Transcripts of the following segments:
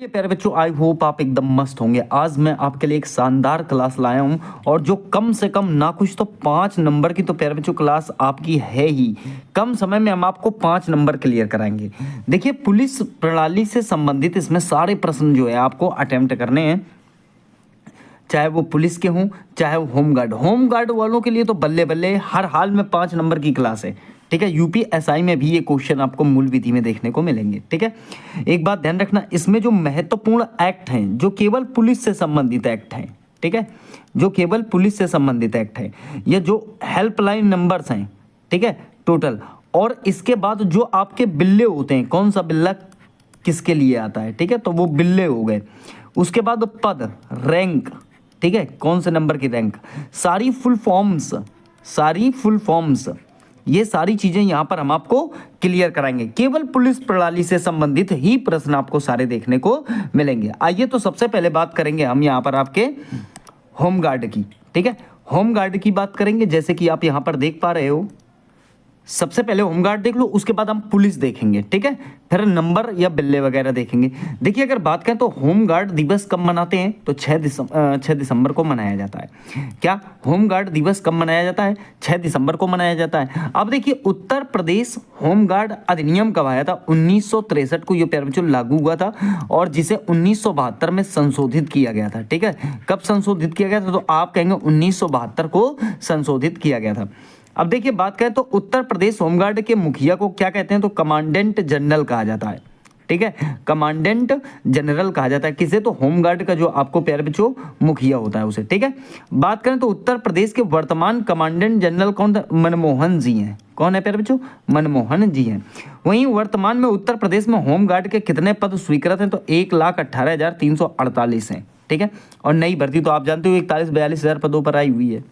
ये प्यारे बच्चों, आई होप आप एकदम मस्त होंगे। आज मैं आपके लिए एक शानदार क्लास लाया हूं और जो कम से कम ना कुछ तो 5 नंबर की तो प्यारे बच्चों क्लास आपकी है ही। कम समय में हम आपको 5 नंबर क्लियर कराएंगे। देखिए, पुलिस प्रणाली से संबंधित इसमें सारे प्रश्न जो है आपको अटेम्प्ट करने हैं, चाहे वो पुलिस के हों चाहे वो होमगार्ड वालों के लिए तो बल्ले बल्ले, हर हाल में 5 नंबर की क्लास है। ठीक है, यूपीएसआई में भी ये क्वेश्चन आपको मूल विधि में देखने को मिलेंगे। ठीक है, एक बात ध्यान रखना, इसमें जो महत्वपूर्ण एक्ट हैं जो केवल पुलिस से संबंधित एक्ट हैं, ठीक है, जो केवल पुलिस से संबंधित एक्ट है, ये जो हेल्पलाइन नंबर्स हैं, ठीक है, टोटल, और इसके बाद जो आपके बिल्ले होते हैं, कौन सा बिल्ला किसके लिए आता है, ठीक है, तो वो बिल्ले हो गए। उसके बाद पद, रैंक, ठीक है, कौन से नंबर की रैंक, सारी फुल फॉर्म्स, ये सारी चीजें यहां पर हम आपको क्लियर कराएंगे। केवल पुलिस प्रणाली से संबंधित ही प्रश्न आपको सारे देखने को मिलेंगे। आइए तो सबसे पहले बात करेंगे हम यहां पर आपके होमगार्ड की। ठीक है, होमगार्ड की बात करेंगे, जैसे कि आप यहां पर देख पा रहे हो। सबसे पहले होमगार्ड देख लो, उसके बाद हम पुलिस देखेंगे। ठीक है, फिर नंबर या बिल्ले वगैरह देखेंगे। देखिए, अगर बात करें तो होमगार्ड दिवस कब मनाते हैं, तो 6 दिसंबर को मनाया जाता है। क्या होमगार्ड दिवस कब मनाया जाता है? 6 दिसंबर को मनाया जाता है। अब देखिए, उत्तर प्रदेश होमगार्ड अधिनियम कब आया था? 1963 को ये प्यारे बच्चों लागू हुआ था, और जिसे 1972 में संशोधित किया गया था। ठीक है, कब संशोधित किया गया था? तो आप कहेंगे 1972 को संशोधित किया गया था। अब देखिए, बात करें तो उत्तर प्रदेश होमगार्ड के मुखिया को क्या कहते हैं? तो कमांडेंट जनरल कहा जाता है। ठीक है, कमांडेंट जनरल कहा जाता है किसे? तो होमगार्ड का जो आपको प्यारे बच्चों मुखिया होता है उसे। ठीक है, बात करें तो उत्तर प्रदेश के वर्तमान कमांडेंट जनरल कौन? मनमोहन जी हैं। कौन है प्यारे बच्चों? मनमोहन जी हैं। वहीं वर्तमान में उत्तर प्रदेश में होमगार्ड के कितने पद स्वीकृत हैं? तो 1,18,348 हैं। ठीक है, और नई भर्ती तो आप जानते हो 41-42 हज़ार पदों पर आई हुई है।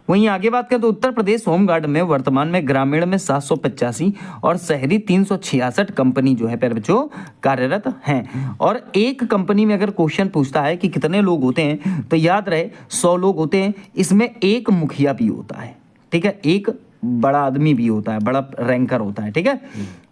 वहीं आगे बात करें तो उत्तर प्रदेश होमगार्ड में वर्तमान में ग्रामीण में 785 और शहरी 366 कंपनी जो है प्यारे बच्चों कार्यरत हैं। और एक कंपनी में अगर क्वेश्चन पूछता है कि कितने लोग होते हैं, तो याद रहे 100 लोग होते हैं। इसमें एक मुखिया भी होता है। ठीक है, एक बड़ा आदमी भी होता है, बड़ा रैंकर होता है। ठीक है,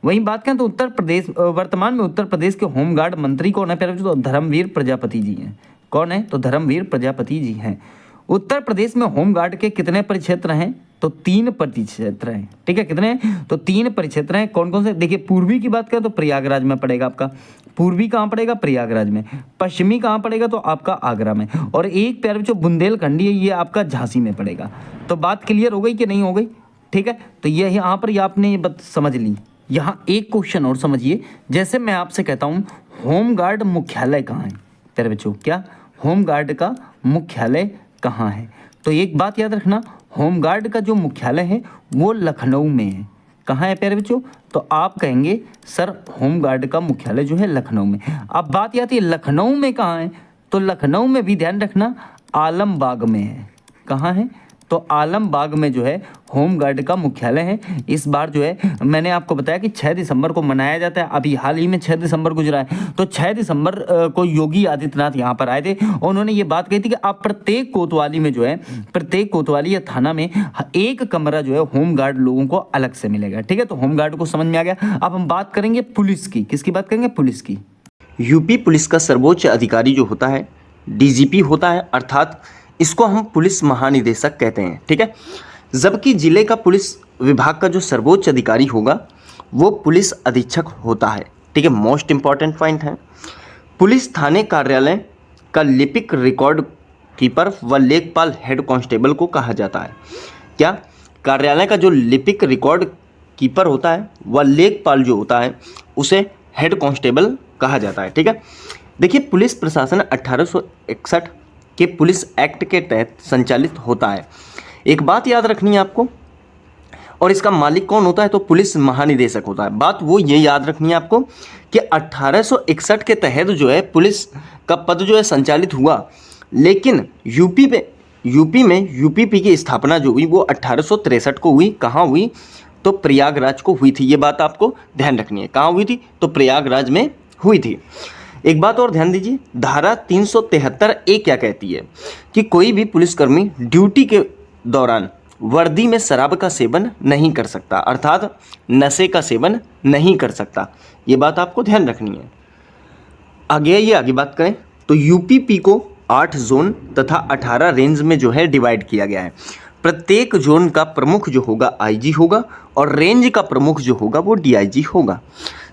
वहीं बात करें तो उत्तर प्रदेश वर्तमान में उत्तर प्रदेश के होमगार्ड मंत्री कौन है प्यारे बच्चों? तो धर्मवीर प्रजापति जी हैं। कौन है? तो धर्मवीर प्रजापति जी हैं। उत्तर प्रदेश में होमगार्ड के कितने परिक्षेत्र हैं? तो 3 परिक्षेत्र हैं। ठीक है, कितने हैं? तो 3 परिक्षेत्र हैं। कौन कौन से? देखिए, पूर्वी की बात करें तो प्रयागराज में पड़ेगा आपका। पूर्वी कहाँ पड़ेगा? प्रयागराज में। पश्चिमी कहाँ पड़ेगा? तो आपका आगरा में। और एक प्यारे बच्चों बुंदेलखंडी है, ये आपका झांसी में पड़ेगा। तो बात क्लियर हो गई कि नहीं हो गई? ठीक है, तो ये यहाँ पर ये आपने ये बात समझ ली। यहाँ एक क्वेश्चन और समझिए, जैसे मैं आपसे कहता हूँ होमगार्ड मुख्यालय कहाँ है प्यारे बच्चों? क्या होमगार्ड का मुख्यालय कहाँ है? तो एक बात याद रखना, होमगार्ड का जो मुख्यालय है वो लखनऊ में है। कहाँ है प्यारे बच्चों? तो आप कहेंगे सर होमगार्ड का मुख्यालय जो है लखनऊ में। अब बात आती है लखनऊ में कहाँ है, तो लखनऊ में भी ध्यान रखना आलमबाग में है। कहाँ है? तो आलमबाग में जो है होमगार्ड का मुख्यालय है। इस बार जो है मैंने आपको बताया कि 6 दिसंबर को मनाया जाता है। अभी हाल ही में 6 दिसंबर गुजरा है, तो 6 दिसंबर को योगी आदित्यनाथ यहाँ पर आए थे और उन्होंने ये बात कही थी कि आप प्रत्येक कोतवाली में जो है, प्रत्येक कोतवाली या थाना में एक कमरा जो है होमगार्ड लोगों को अलग से मिलेगा। ठीक है, तो होमगार्ड को समझ में आ गया। अब हम बात करेंगे पुलिस की। किसकी बात करेंगे? पुलिस की। यूपी पुलिस का सर्वोच्च अधिकारी जो होता है डीजीपी होता है, अर्थात इसको हम पुलिस महानिदेशक कहते हैं। ठीक है, जबकि जिले का पुलिस विभाग का जो सर्वोच्च अधिकारी होगा वो पुलिस अधीक्षक होता है। ठीक है, मोस्ट इंपॉर्टेंट पॉइंट है। पुलिस थाने कार्यालय का लिपिक रिकॉर्ड कीपर व लेखपाल हेड कांस्टेबल को कहा जाता है। क्या? कार्यालय का जो लिपिक रिकॉर्ड कीपर होता है व लेखपाल जो होता है उसे हेड कांस्टेबल कहा जाता है। ठीक है, देखिए, पुलिस प्रशासन 1861 के पुलिस एक्ट के तहत संचालित होता है। एक बात याद रखनी है आपको, और इसका मालिक कौन होता है? तो पुलिस महानिदेशक होता है। बात वो ये याद रखनी है आपको कि 1861 के तहत जो है पुलिस का पद जो है संचालित हुआ, लेकिन यूपी में यूपीपी की स्थापना जो हुई वो 1863 को हुई। कहाँ हुई? तो प्रयागराज को हुई थी। ये बात आपको ध्यान रखनी है। कहाँ हुई थी? तो प्रयागराज में हुई थी। एक बात और ध्यान दीजिए, धारा 373A क्या कहती है कि कोई भी पुलिसकर्मी ड्यूटी के दौरान वर्दी में शराब का सेवन नहीं कर सकता, अर्थात नशे का सेवन नहीं कर सकता। ये बात आपको ध्यान रखनी है। आगे आइए आगे बात करें तो यूपीपी को 8 जोन तथा 18 रेंज में जो है डिवाइड किया गया है। प्रत्येक जोन का प्रमुख जो होगा आईजी होगा और रेंज का प्रमुख जो होगा वो डीआईजी होगा।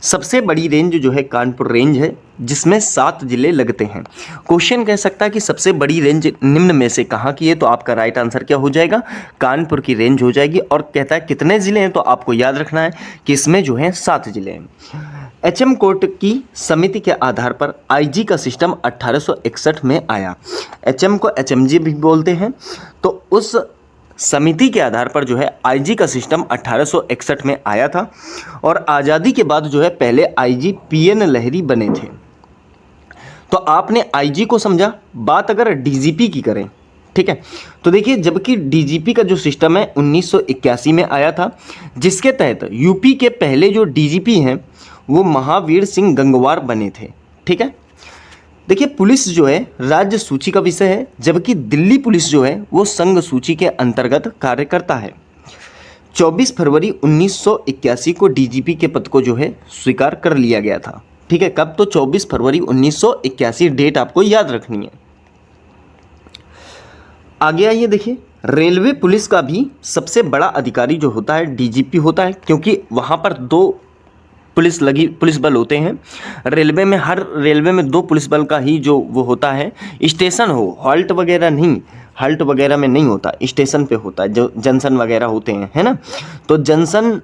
सबसे बड़ी रेंज जो है कानपुर रेंज है जिसमें 7 जिले लगते हैं। क्वेश्चन कह सकता है कि सबसे बड़ी रेंज निम्न में से कहाँ की है, तो आपका राइट आंसर क्या हो जाएगा, कानपुर की रेंज हो जाएगी। और कहता है कितने जिले हैं, तो आपको याद रखना है कि इसमें जो है 7 जिले हैं। एचएम कोर्ट की समिति के आधार पर आईजी का सिस्टम 1861 में आया। एचएम को एचएमजी भी बोलते हैं। तो उस समिति के आधार पर जो है आईजी का सिस्टम 1861 में आया था और आज़ादी के बाद जो है पहले आईजी पीएन लहरी बने थे। तो आपने आईजी को समझा। बात अगर डीजीपी की करें, ठीक है, तो देखिए जबकि डीजीपी का जो सिस्टम है 1981 में आया था, जिसके तहत यूपी के पहले जो डीजीपी हैं वो महावीर सिंह गंगवार बने थे। ठीक है, देखिए पुलिस जो है राज्य सूची का विषय है, जबकि दिल्ली पुलिस जो है वो संघ सूची के अंतर्गत कार्य करता है। 24 फरवरी 1981 को डीजीपी के पद को जो है स्वीकार कर लिया गया था। ठीक है, कब, तो 24 फरवरी 1981 डेट आपको याद रखनी है। आगे आइए देखिए, रेलवे पुलिस का भी सबसे बड़ा अधिकारी जो होता है डीजीपी होता है, क्योंकि वहाँ पर 2 पुलिस बल होते हैं। रेलवे में हर रेलवे में 2 पुलिस बल का ही जो वो होता है, स्टेशन हो, हॉल्ट वगैरह नहीं, हॉल्ट वगैरह में नहीं होता, स्टेशन पे होता है, जो जंक्शन वगैरह होते हैं, है ना। तो जंक्शन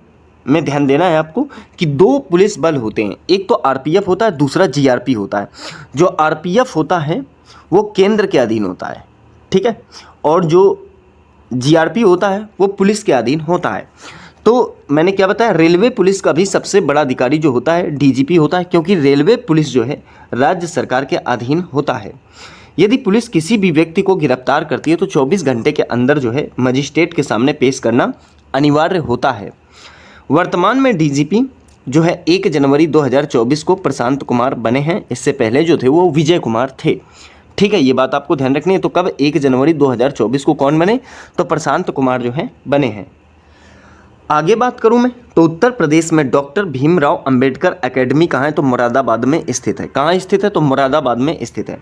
में ध्यान देना है आपको कि 2 पुलिस बल होते हैं, एक तो आरपीएफ होता है, दूसरा जीआरपी होता है। जो आरपीएफ होता है वो केंद्र के अधीन होता है, ठीक है, और जो जीआरपी होता है वो पुलिस के अधीन होता है। तो मैंने क्या बताया, रेलवे पुलिस का भी सबसे बड़ा अधिकारी जो होता है डीजीपी होता है, क्योंकि रेलवे पुलिस जो है राज्य सरकार के अधीन होता है। यदि पुलिस किसी भी व्यक्ति को गिरफ्तार करती है तो 24 घंटे के अंदर जो है मजिस्ट्रेट के सामने पेश करना अनिवार्य होता है। वर्तमान में डीजीपी जो है 1 जनवरी 2024 को प्रशांत कुमार बने हैं। इससे पहले जो थे वो विजय कुमार थे। ठीक है, ये बात आपको ध्यान रखनी है। तो कब, 1 जनवरी 2024 को कौन बने, तो प्रशांत कुमार जो है बने हैं। आगे बात करूं मैं तो उत्तर प्रदेश में डॉक्टर भीमराव अंबेडकर एकेडमी कहाँ है, तो मुरादाबाद में स्थित है। कहाँ स्थित है, तो मुरादाबाद में स्थित है।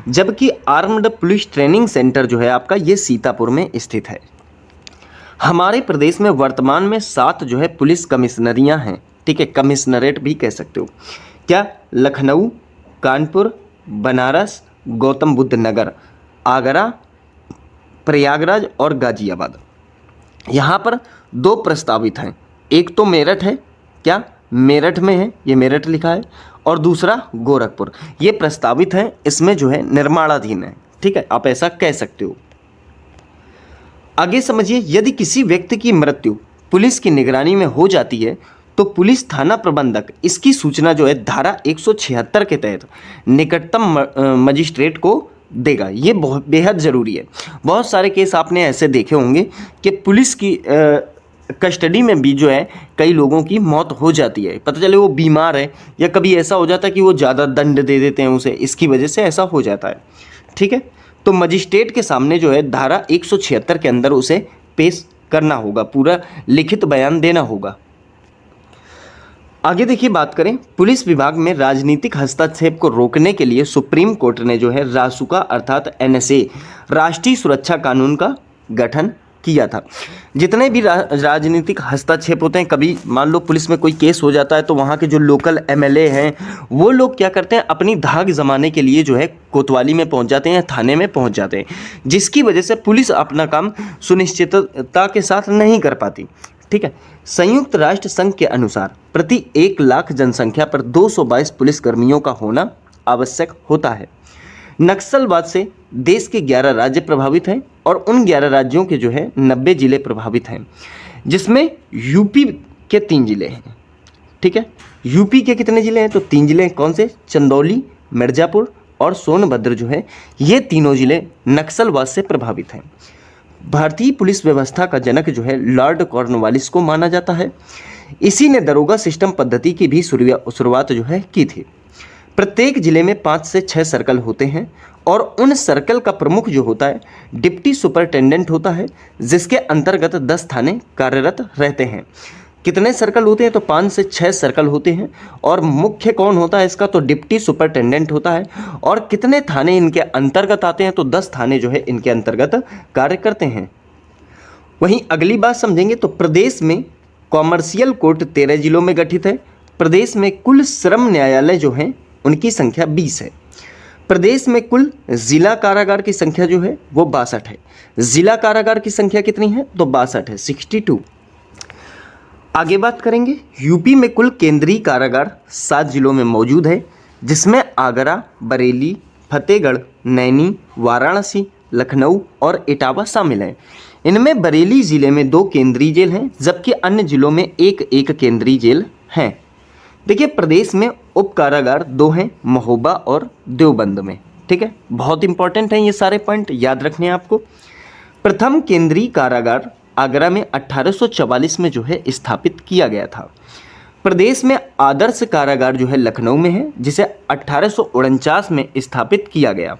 जबकि आर्म्ड पुलिस ट्रेनिंग सेंटर जो है आपका ये सीतापुर में स्थित है। हमारे प्रदेश में वर्तमान में 7 जो है पुलिस कमिश्नरियाँ हैं। ठीक है, कमिश्नरेट भी कह सकते हो। क्या, लखनऊ, कानपुर, बनारस, गौतम बुद्ध नगर, आगरा, प्रयागराज और गाजियाबाद। यहाँ पर 2 प्रस्तावित हैं। एक तो मेरठ है, क्या मेरठ में है, ये मेरठ लिखा है, और दूसरा गोरखपुर, ये प्रस्तावित है। इसमें जो है निर्माणाधीन है। ठीक है, आप ऐसा कह सकते हो। आगे समझिए, यदि किसी व्यक्ति की मृत्यु पुलिस की निगरानी में हो जाती है तो पुलिस थाना प्रबंधक इसकी सूचना जो है धारा 176 के तहत निकटतम मजिस्ट्रेट को देगा। ये बहुत बेहद ज़रूरी है। बहुत सारे केस आपने ऐसे देखे होंगे कि पुलिस की कस्टडी में भी जो है कई लोगों की मौत हो जाती है। पता चले वो बीमार है, या कभी ऐसा हो जाता है कि वो ज़्यादा दंड दे देते हैं उसे, इसकी वजह से ऐसा हो जाता है। ठीक है, तो मजिस्ट्रेट के सामने जो है धारा 176 के अंदर उसे पेश करना होगा, पूरा लिखित बयान देना होगा। आगे देखिए, बात करें पुलिस विभाग में राजनीतिक हस्तक्षेप को रोकने के लिए सुप्रीम कोर्ट ने जो है रासुका अर्थात एनएसए राष्ट्रीय सुरक्षा कानून का गठन किया था। जितने भी राजनीतिक हस्तक्षेप होते हैं, कभी मान लो पुलिस में कोई केस हो जाता है तो वहाँ के जो लोकल एमएलए हैं वो लोग क्या करते हैं, अपनी धाक जमाने के लिए जो है कोतवाली में पहुँच जाते हैं, थाने में पहुँच जाते हैं, जिसकी वजह से पुलिस अपना काम सुनिश्चितता के साथ नहीं कर पाती। ठीक है, संयुक्त राष्ट्र संघ के अनुसार प्रति 1 लाख जनसंख्या पर 222 पुलिसकर्मियों का होना आवश्यक होता है। नक्सलवाद से देश के 11 राज्य प्रभावित हैं और उन 11 राज्यों के जो है 90 जिले प्रभावित हैं, जिसमें यूपी के 3 जिले हैं। ठीक है, यूपी के कितने जिले हैं, तो 3 जिले हैं। कौन से, चंदौली, मिर्ज़ापुर और सोनभद्र जो है ये तीनों जिले नक्सलवाद से प्रभावित हैं। भारतीय पुलिस व्यवस्था का जनक जो है लॉर्ड कॉर्नवालिस को माना जाता है। इसी ने दरोगा सिस्टम पद्धति की भी शुरुआत जो है की थी। प्रत्येक जिले में 5 से 6 सर्कल होते हैं और उन सर्कल का प्रमुख जो होता है डिप्टी सुपरिटेंडेंट होता है, जिसके अंतर्गत 10 थाने कार्यरत रहते हैं। कितने सर्कल होते हैं? तो 5 से 6 सर्कल होते हैं। और मुख्य कौन होता है इसका? तो डिप्टी सुपरिटेंडेंट होता है। और कितने थाने इनके अंतर्गत आते हैं? तो 10 थाने जो है इनके अंतर्गत कार्य करते हैं। वहीं अगली बात समझेंगे तो प्रदेश में कॉमर्शियल कोर्ट 13 जिलों में गठित है। प्रदेश में कुल श्रम न्यायालय जो हैं उनकी संख्या 20 है। प्रदेश में कुल जिला कारागार की संख्या जो है वो 62 है। जिला कारागार की संख्या कितनी है? तो 62 है, 62। आगे बात करेंगे, यूपी में कुल केंद्रीय कारागार 7 जिलों में मौजूद है, जिसमें आगरा, बरेली, फतेहगढ़, नैनी, वाराणसी, लखनऊ और इटावा शामिल हैं। इनमें बरेली जिले में 2 केंद्रीय जेल हैं, जबकि अन्य जिलों में एक केंद्रीय जेल हैं। देखिए, प्रदेश में उप कारागार 2 हैं, महोबा और देवबंद में। ठीक है, बहुत इंपॉर्टेंट हैं ये सारे पॉइंट, याद रखने हैं आपको। प्रथम केंद्रीय कारागार आगरा में 1844 में जो है स्थापित किया गया था। प्रदेश में आदर्श कारागार जो है लखनऊ में है, जिसे 1849 में स्थापित किया गया।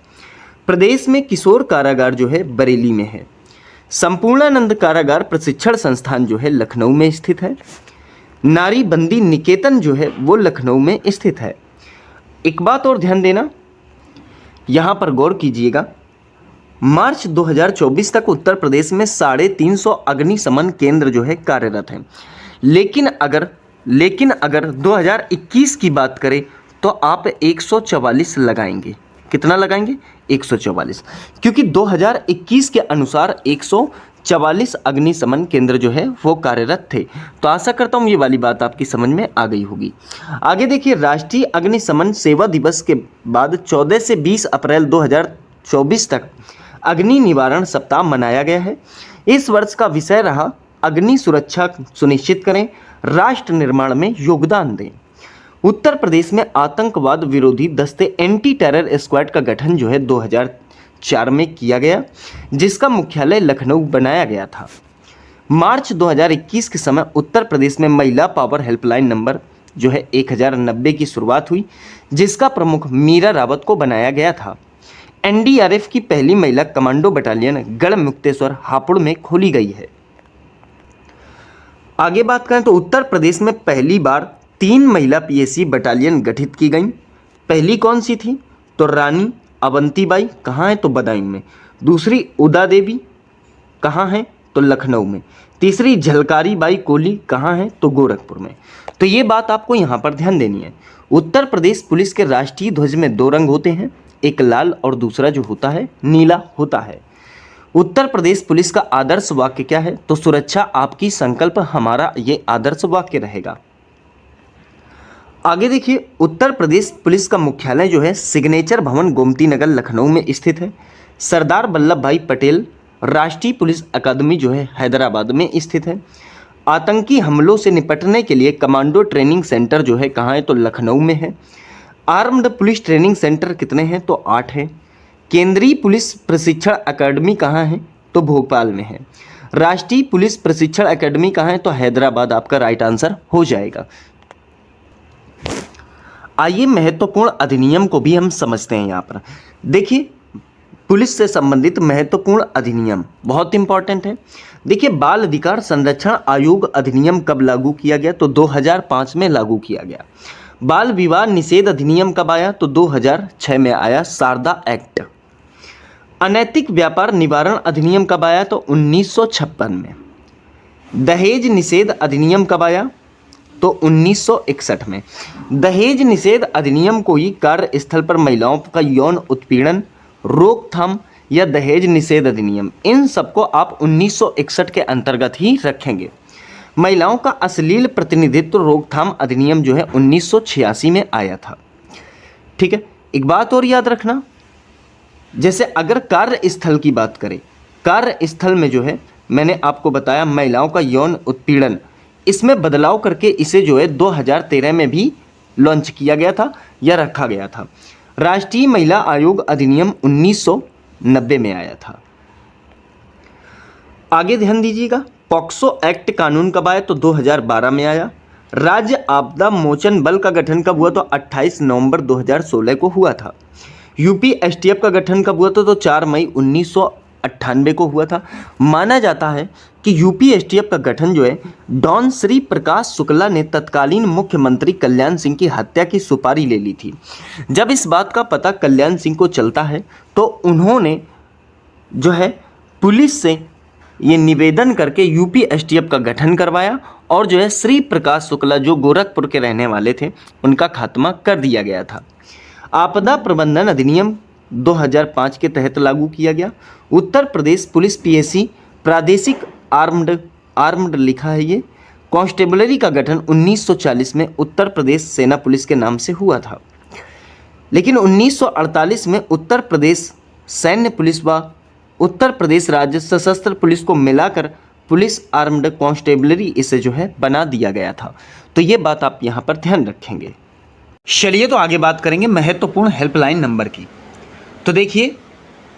प्रदेश में किशोर कारागार जो है बरेली में है। संपूर्णानंद कारागार प्रशिक्षण संस्थान जो है लखनऊ में स्थित है। नारी बंदी निकेतन जो है वो लखनऊ में स्थित है। एक बात और ध्यान देना, यहाँ पर गौर कीजिएगा, मार्च 2024 तक उत्तर प्रदेश में 350 अग्निशमन केंद्र जो है कार्यरत हैं। लेकिन अगर 2021 की बात करें तो आप 144 लगाएंगे। कितना लगाएंगे? 144, क्योंकि 2021 के अनुसार 144 अग्निशमन केंद्र जो है वो कार्यरत थे। तो आशा करता हूँ ये वाली बात आपकी समझ में आ गई होगी। आगे देखिए, राष्ट्रीय अग्निशमन सेवा दिवस के बाद 14 से 20 अप्रैल 2024 तक अग्नि निवारण सप्ताह मनाया गया है। इस वर्ष का विषय रहा अग्नि सुरक्षा सुनिश्चित करें, राष्ट्र निर्माण में योगदान दें। उत्तर प्रदेश में आतंकवाद विरोधी दस्ते एंटी टेरर स्क्वाड का गठन जो है 2004 में किया गया, जिसका मुख्यालय लखनऊ बनाया गया था। मार्च 2021 के समय उत्तर प्रदेश में महिला पावर हेल्पलाइन नंबर जो है 1090 की शुरुआत हुई, जिसका प्रमुख मीरा रावत को बनाया गया था। एनडीआरएफ की पहली महिला कमांडो बटालियन गढ़मुक्तेश्वर हापुड़ में खोली गई है। आगे बात करें तो उत्तर प्रदेश में पहली बार 3 महिला पीएसी बटालियन गठित की गई। पहली कौन सी थी? तो रानी अवंतीबाई, कहाँ है? तो बदायूं में। दूसरी उदा देवी, कहाँ है? तो लखनऊ में। तीसरी झलकारी बाई कोली, कहाँ है? तो गोरखपुर में। तो ये बात आपको यहाँ पर ध्यान देनी है। उत्तर प्रदेश पुलिस के राष्ट्रीय ध्वज में 2 रंग होते हैं, एक लाल और दूसरा जो होता है नीला होता है। उत्तर प्रदेश पुलिस का आदर्श वाक्य क्या है? तो सुरक्षा आपकी संकल्प हमारा, ये आदर्श वाक्य रहेगा। आगे देखिए, उत्तर प्रदेश पुलिस का मुख्यालय जो है सिग्नेचर भवन गोमती नगर लखनऊ में स्थित है। सरदार वल्लभ भाई पटेल राष्ट्रीय पुलिस अकादमी जो है हैदराबाद में स्थित है। आतंकी हमलों से निपटने के लिए कमांडो ट्रेनिंग सेंटर जो है कहाँ है? तो लखनऊ में है। आर्म्ड पुलिस ट्रेनिंग सेंटर कितने हैं? तो 8 है। केंद्रीय पुलिस प्रशिक्षण अकादमी कहाँ है? तो भोपाल में है। राष्ट्रीय पुलिस प्रशिक्षण अकादमी कहाँ है? तो हैदराबाद आपका राइट आंसर हो जाएगा। आइए महत्वपूर्ण अधिनियम को भी हम समझते हैं। यहाँ पर देखिए, पुलिस से संबंधित महत्वपूर्ण अधिनियम बहुत इंपॉर्टेंट है। देखिए, बाल अधिकार संरक्षण आयोग अधिनियम कब लागू किया गया? तो 2005 में लागू किया गया। बाल विवाह निषेध अधिनियम कब आया? तो 2006 में आया, शारदा एक्ट। अनैतिक व्यापार निवारण अधिनियम कब आया? तो 1956 में। दहेज निषेध अधिनियम कब आया? तो 1961 में। दहेज निषेध अधिनियम को ही कार्यस्थल पर महिलाओं का यौन उत्पीड़न रोकथाम या दहेज निषेध अधिनियम, इन सबको आप 1961 के अंतर्गत ही रखेंगे। महिलाओं का अश्लील प्रतिनिधित्व रोकथाम अधिनियम जो है 1986 में आया था। ठीक है, एक बात और याद रखना, जैसे अगर कार्यस्थल की बात करें, कार्यस्थल में जो है मैंने आपको बताया महिलाओं का यौन उत्पीड़न, इसमें बदलाव करके इसे जो है 2013 में भी लॉन्च किया गया था या रखा गया था। राष्ट्रीय महिला आयोग अधिनियम 1990 में आया था। आगे ध्यान दीजिएगा, पॉक्सो एक्ट कानून कब आया? तो 2012 में आया। राज्य आपदा मोचन बल का गठन कब हुआ? तो 28 नवंबर 2016 को हुआ था। यूपी एसटीएफ का गठन कब हुआ था? तो 4 मई 1998 को हुआ था। माना जाता है कि यूपी एसटीएफ का गठन जो है डॉन श्री प्रकाश शुक्ला ने तत्कालीन मुख्यमंत्री कल्याण सिंह की हत्या की सुपारी ले ली थी। जब इस बात का पता कल्याण सिंह को चलता है तो उन्होंने जो है पुलिस से ये निवेदन करके यूपी एसटीएफ का गठन करवाया और जो है श्री प्रकाश शुक्ला जो गोरखपुर के रहने वाले थे उनका खात्मा कर दिया गया था। आपदा प्रबंधन अधिनियम 2005 के तहत लागू किया गया। उत्तर प्रदेश पुलिस पीएससी प्रादेशिक आर्म्ड लिखा है ये कांस्टेबलरी का गठन 1940 में उत्तर प्रदेश सेना पुलिस के नाम से हुआ था, लेकिन 1948 में उत्तर प्रदेश सैन्य पुलिस व उत्तर प्रदेश राज्य सशस्त्र पुलिस को मिलाकर पुलिस आर्म्ड कांस्टेबलरी इसे जो है बना दिया गया था। तो ये बात आप यहाँ पर ध्यान रखेंगे। चलिए तो आगे बात करेंगे महत्वपूर्ण हेल्पलाइन नंबर की। तो देखिए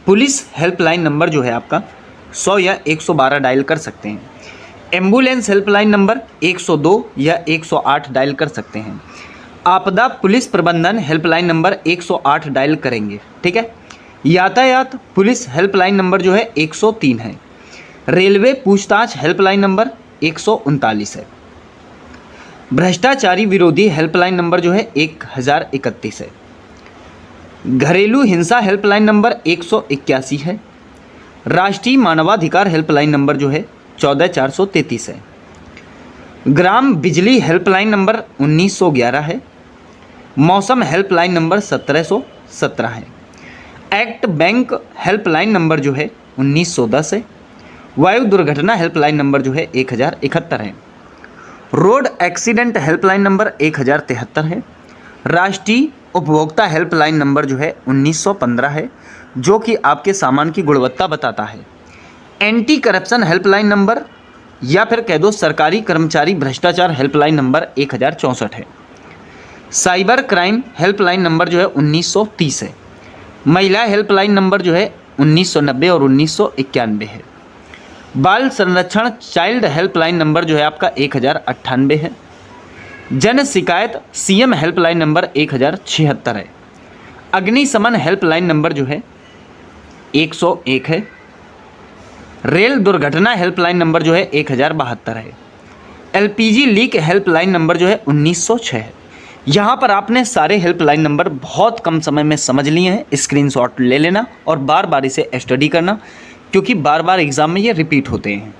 पुलिस हेल्पलाइन नंबर जो है आपका 100 या 112 डायल कर सकते हैं। एम्बुलेंस हेल्पलाइन नंबर 102 या 108 डायल कर सकते हैं। आपदा पुलिस प्रबंधन हेल्पलाइन नंबर 108 डायल करेंगे, ठीक है। यातायात पुलिस हेल्पलाइन नंबर जो है 103 है। रेलवे पूछताछ हेल्पलाइन नंबर 139 है। भ्रष्टाचारी विरोधी हेल्पलाइन नंबर जो है 1031 है। घरेलू हिंसा हेल्पलाइन नंबर 181 है। राष्ट्रीय मानवाधिकार हेल्पलाइन नंबर जो है 14433 है। ग्राम बिजली हेल्पलाइन नंबर 1911 है। मौसम हेल्पलाइन नंबर 1717 है। एक्ट बैंक हेल्पलाइन नंबर जो है 1910 है। वायु दुर्घटना हेल्पलाइन नंबर जो है 1071 है। रोड एक्सीडेंट हेल्पलाइन नंबर 1073 है। राष्ट्रीय उपभोक्ता हेल्पलाइन नंबर जो है 1915 है, जो कि आपके सामान की गुणवत्ता बताता है। एंटी करप्शन हेल्पलाइन नंबर या फिर कह दो सरकारी कर्मचारी भ्रष्टाचार हेल्पलाइन नंबर 1064 है। साइबर क्राइम हेल्पलाइन नंबर जो है 1930 है। महिला हेल्पलाइन नंबर जो है 1990 और 1991 है। बाल संरक्षण चाइल्ड हेल्पलाइन नंबर जो है आपका 1098 है। जन शिकायत सीएम हेल्पलाइन नंबर 1076 है। अग्निशमन हेल्पलाइन नंबर जो है 101 है। रेल दुर्घटना हेल्पलाइन नंबर जो है 1072 है। एलपीजी लीक हेल्पलाइन नंबर जो है 1906 है। यहाँ पर आपने सारे हेल्पलाइन नंबर बहुत कम समय में समझ लिए हैं। स्क्रीनशॉट ले लेना और बार बार इसे स्टडी करना, क्योंकि बार बार एग्जाम में ये रिपीट होते हैं।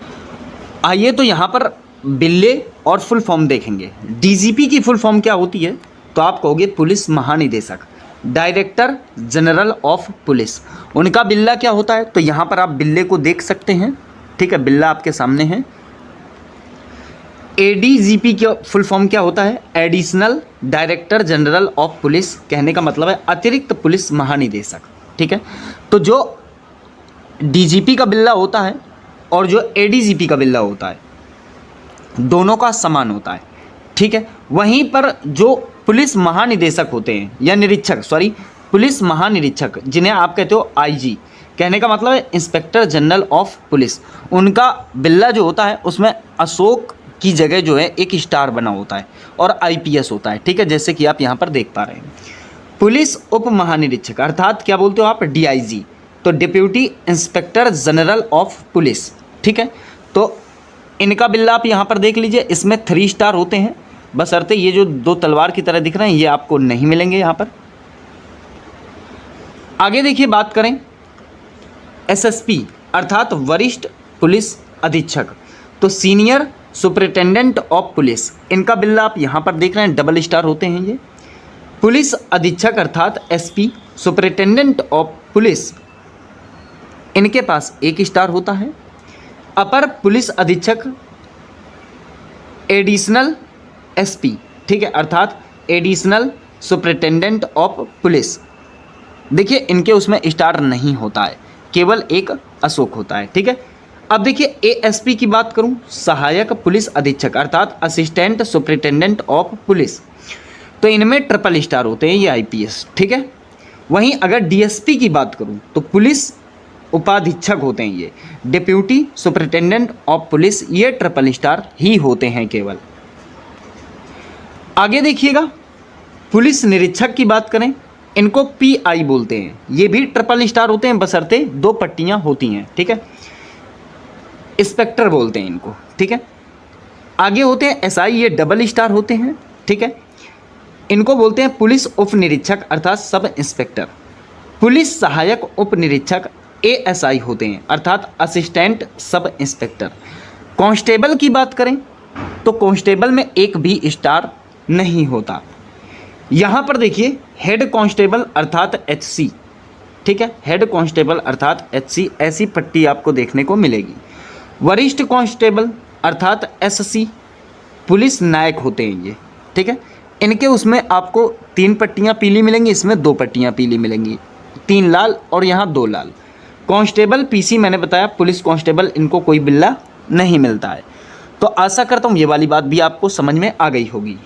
आइए तो यहाँ पर बिल्ले और फुल फॉर्म देखेंगे। डीजीपी की फुल फॉर्म क्या होती है? तो आप कहोगे पुलिस महानिदेशक, डायरेक्टर जनरल ऑफ पुलिस। उनका बिल्ला क्या होता है? तो यहाँ पर आप बिल्ले को देख सकते हैं, ठीक है, बिल्ला आपके सामने है। एडीजीपी का फुल फॉर्म क्या होता है? Additional director general of police. कहने का मतलब है अतिरिक्त पुलिस महानिदेशक, ठीक है। तो जो डीजीपी का बिल्ला होता है और जो एडीजीपी का बिल्ला होता है, दोनों का समान होता है, ठीक है। वहीं पर जो पुलिस महानिदेशक होते हैं या निरीक्षक, सॉरी, पुलिस महानिरीक्षक जिन्हें आप कहते हो आईजी, कहने का मतलब है इंस्पेक्टर जनरल ऑफ पुलिस, उनका बिल्ला जो होता है उसमें अशोक की जगह जो है एक स्टार बना होता है और आईपीएस होता है, ठीक है, जैसे कि आप यहाँ पर देख पा रहे हैं। पुलिस उप महानिरीक्षक अर्थात क्या बोलते हो आप? डीआईजी, तो deputy inspector general of police, ठीक है। तो इनका बिल्ला आप यहाँ पर देख लीजिए, इसमें 3 स्टार होते हैं, बशर्ते ये जो 2 तलवार की तरह दिख रहे हैं ये आपको नहीं मिलेंगे यहाँ पर। आगे देखिए, बात करें एसएसपी अर्थात वरिष्ठ पुलिस अधीक्षक, तो सीनियर सुपरिटेंडेंट ऑफ पुलिस, इनका बिल्ला आप यहाँ पर देख रहे हैं, डबल स्टार होते हैं ये। पुलिस अधीक्षक अर्थात एसपी, सुपरिटेंडेंट ऑफ पुलिस, इनके पास 1 स्टार होता है। अपर पुलिस अधीक्षक एडिशनल एसपी, ठीक है, अर्थात एडिशनल सुपरिटेंडेंट ऑफ पुलिस, देखिए इनके उसमें स्टार नहीं होता है, केवल एक अशोक होता है, ठीक है। अब देखिए एएसपी की बात करूं, सहायक पुलिस अधीक्षक अर्थात असिस्टेंट सुपरिटेंडेंट ऑफ पुलिस, तो इनमें ट्रिपल स्टार होते हैं, ये आईपीएस, ठीक है। वहीं अगर डीएसपी की बात करूं तो पुलिस उपाधीक्षक होते हैं ये, डिप्यूटी सुपरिटेंडेंट ऑफ पुलिस, ये ट्रिपल स्टार ही होते हैं केवल। आगे देखिएगा, पुलिस निरीक्षक की बात करें, इनको PI बोलते हैं। ये भी ट्रिपल स्टार होते हैं बशर्ते 2 पट्टियां होती हैं, ठीक है। इंस्पेक्टर बोलते हैं इनको, ठीक है। आगे होते हैं SI, ये डबल स्टार होते हैं, ठीक है। इनको बोलते हैं पुलिस उप निरीक्षक अर्थात सब इंस्पेक्टर। पुलिस सहायक उप निरीक्षक ASI होते हैं अर्थात असिस्टेंट सब इंस्पेक्टर। कांस्टेबल की बात करें तो कांस्टेबल में एक भी स्टार नहीं होता। यहाँ पर देखिए हेड कांस्टेबल अर्थात HC, ठीक है, हेड कांस्टेबल अर्थात HC, ऐसी पट्टी आपको देखने को मिलेगी। वरिष्ठ कांस्टेबल अर्थात SC, पुलिस नायक होते हैं ये, ठीक है। इनके उसमें आपको 3 पट्टियाँ पीली मिलेंगी, इसमें 2 पट्टियाँ पीली मिलेंगी, 3 लाल और यहाँ 2 लाल। कांस्टेबल PC मैंने बताया, पुलिस कांस्टेबल इनको कोई बिल्ला नहीं मिलता है। तो आशा करता हूँ ये वाली बात भी आपको समझ में आ गई होगी।